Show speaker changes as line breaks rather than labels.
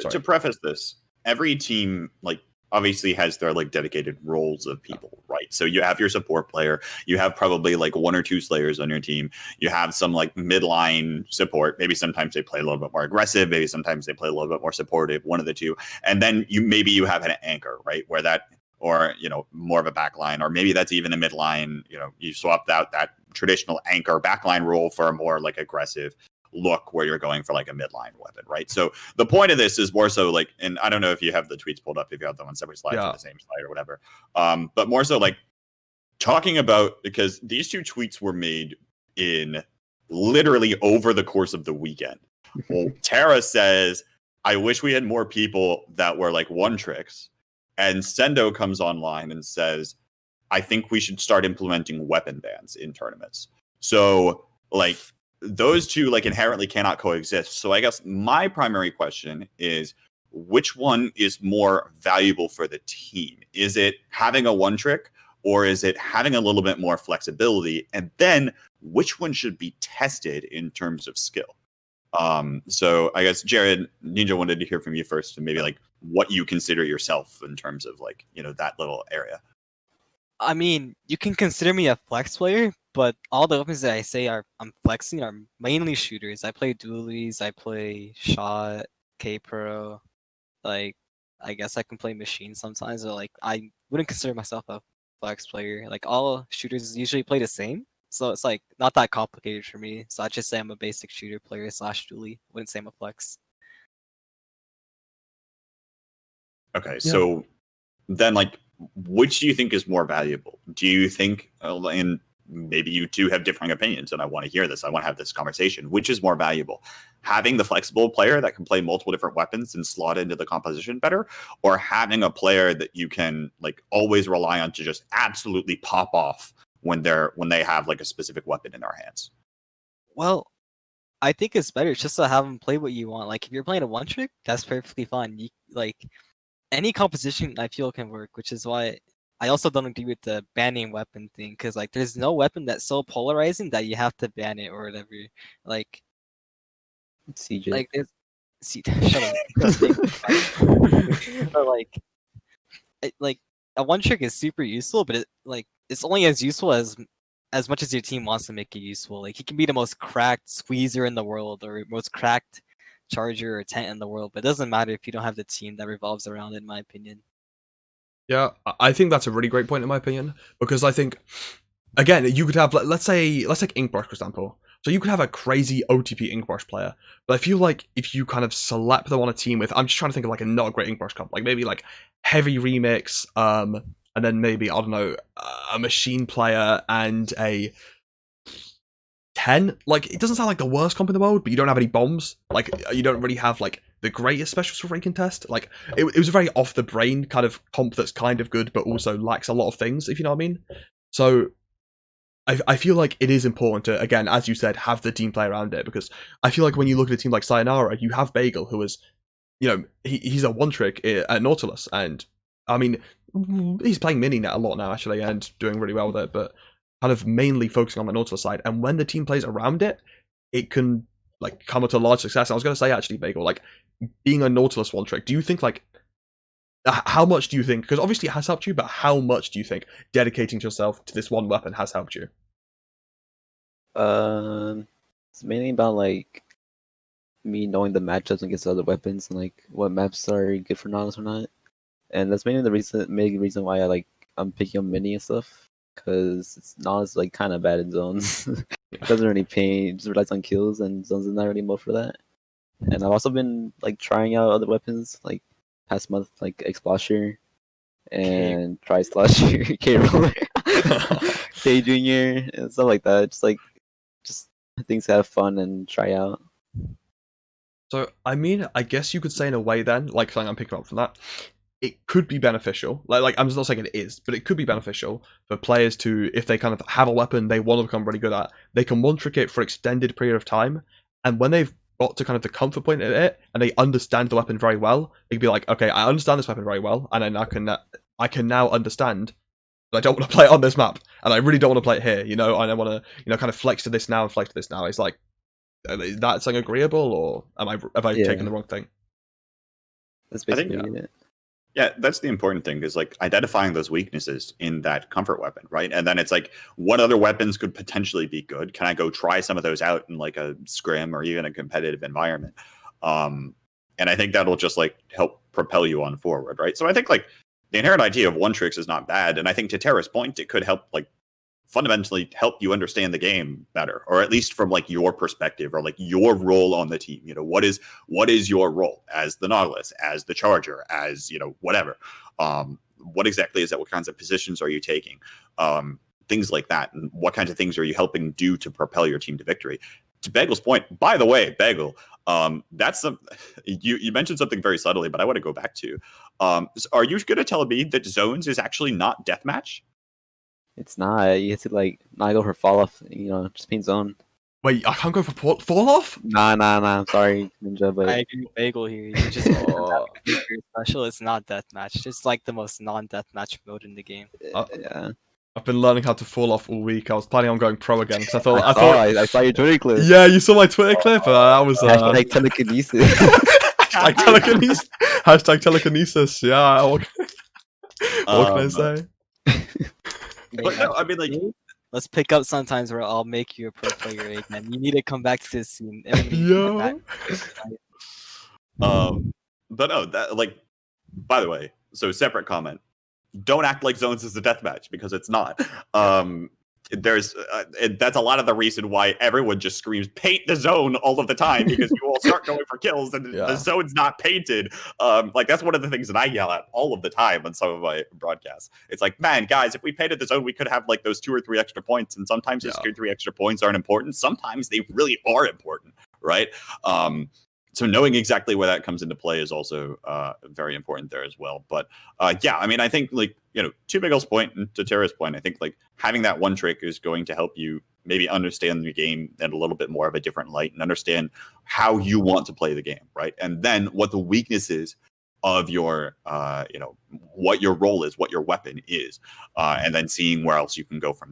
To preface this, every team obviously has their dedicated roles of people, right? So you have your support player, you have probably one or two slayers on your team, you have some midline support. Maybe sometimes they play a little bit more aggressive, maybe sometimes they play a little bit more supportive, one of the two. And then you have an anchor, right? Where that, or more of a backline, or maybe that's even a midline. You swap out that traditional anchor backline role for a more aggressive look where you're going for a midline weapon, right? So the point of this is more so and I don't know if you have the tweets pulled up, if you have them on separate slides or the same slide or whatever, but more so talking about, because these two tweets were made in literally over the course of the weekend. Well, Tara says, I wish we had more people that were one tricks, and Sendo comes online and says, I think we should start implementing weapon bans in tournaments. So those two inherently cannot coexist. So I guess my primary question is, which one is more valuable for the team? Is it having a one trick, or is it having a little bit more flexibility? And then which one should be tested in terms of skill? So I guess, Jared, Ninja wanted to hear from you first, and maybe what you consider yourself in terms of that little area.
I mean, you can consider me a flex player, but all the weapons that I say I'm flexing are mainly shooters. I play dualies, I play shot, K-Pro, I guess I can play machine sometimes, but I wouldn't consider myself a flex player. All shooters usually play the same, so it's not that complicated for me. So I just say I'm a basic shooter player / dualie. Wouldn't say I'm a flex.
Okay, so then which do you think is more valuable? Do you think, and maybe you two have differing opinions, and I want to hear this, I want to have this conversation, which is more valuable? Having the flexible player that can play multiple different weapons and slot into the composition better, or having a player that you can always rely on to just absolutely pop off when they have a specific weapon in their hands?
Well, I think it's better just to have them play what you want. If you're playing a one trick, that's perfectly fine. You any composition I feel can work, which is why I also don't agree with the banning weapon thing, because there's no weapon that's so polarizing that you have to ban it or whatever.
CJ.
Shut up. But a one trick is super useful, but it's only as useful as much as your team wants to make it useful. He can be the most cracked squeezer in the world or most cracked charger or tent in the world, but it doesn't matter if you don't have the team that revolves around it, in my opinion.
Yeah, I think that's a really great point in my opinion, because I think, again, you could have, let's take Inkbrush, for example. So you could have a crazy OTP Inkbrush player, but I feel like if you kind of slap them on a team with, I'm just trying to think of a not a great Inkbrush comp, maybe Heavy Remix, and then maybe, I don't know, a Machine player and a 10. It doesn't sound like the worst comp in the world, but you don't have any bombs. You don't really have the greatest specials for rank contest. It was a very off the brain kind of comp that's kind of good, but also lacks a lot of things, if you know what I mean. So I feel like it is important to, again, as you said, have the team play around it, because I feel like when you look at a team like Sayonara, you have Bagel, who is, he's a one trick at Nautilus, and I mean, he's playing mini-net a lot now, actually, and doing really well with it, but kind of mainly focusing on the Nautilus side. And when the team plays around it, it can come to a large success. I was going to say, actually, Bagel, being a Nautilus one trick, do you think how much do you think, because obviously it has helped you, but how much do you think dedicating yourself to this one weapon has helped you?
It's mainly about me knowing the matchups against other weapons and what maps are good for Nautilus or not. And that's mainly the main reason why I'm picking up mini and stuff, because it's Nautilus kind of bad in zones. It doesn't really paint, it just relies on kills, and zones is not really mode for that. And I've also been trying out other weapons past month, Explosher and Tri-Slasher, K-Roller, K Junior, and stuff like that. Just things to have fun and try out.
So I mean, I guess you could say in a way then, something I'm picking up from that, it could be beneficial. I'm not saying it is, but it could be beneficial for players to, if they kind of have a weapon they want to become really good at, they can one trick it for an extended period of time, and when they've got to kind of the comfort point of it and they understand the weapon very well, they can be like, okay, I understand this weapon very well, and then I can now understand that I don't want to play it on this map, and I really don't want to play it here, and I want to, kind of flex to this now and flex to this now. It's is that something agreeable, or have I taken the wrong thing?
That's
I think,
basically it.
Yeah, that's the important thing, is like identifying those weaknesses in that comfort weapon, right? And then it's like, what other weapons could potentially be good? Can I go try some of those out in like a scrim or even a competitive environment? And I think that'll just like help propel you on forward, right? So I think like the inherent idea of one tricks is not bad, and I think to Terra's point, it could help like fundamentally help you understand the game better, or at least from like your perspective or like your role on the team. You know, what is your role as the Nautilus, as the Charger, as, you know, whatever. What exactly is that? What kinds of positions are you taking? Things like that, and what kinds of things are you helping do to propel your team to victory? To Bagel's point, by the way, Bagel, that's some you mentioned something very subtly, but I want to go back to. Are you going to tell me that zones is actually not deathmatch?
It's not. You have to like not go for fall off. You know, just paint zone.
Wait, I can't go for fall off?
Nah. I'm sorry, Ninja, but
I agree with Bagel here. You just
Oh.
very special. It's not deathmatch. It's like the most non-deathmatch mode in the game.
yeah.
I've been learning how to fall off all week. I was planning on going pro again because
I saw your Twitter clip.
Yeah, you saw my Twitter clip. I was
Hashtag telekinesis.
hashtag telekinesis. Hashtag telekinesis. Yeah. What can I say?
But no, I mean, like,
Let's pick up sometimes where I'll make you a pro player again. You need to come back to this scene.
Yo.
But no, that, like, by the way, so separate comment. Don't act like zones is a deathmatch, because it's not. There's that's a lot of the reason why everyone just screams paint the zone all of the time, because you all start going for kills and the zone's not painted. Like, that's one of the things that I yell at all of the time on some of my broadcasts. It's like, man, guys, if we painted the zone, we could have like those 2 or 3 extra points. And sometimes those 2 or 3 extra points aren't important. Sometimes they really are important, right? So knowing exactly where that comes into play is also very important there as well. But yeah, I mean, I think, like, you know, to Bagel's point and to Terra's point, I think like having that one trick is going to help you maybe understand the game in a little bit more of a different light and understand how you want to play the game, right? And then what the weaknesses of your, you know, what your role is, what your weapon is, and then seeing where else you can go from there.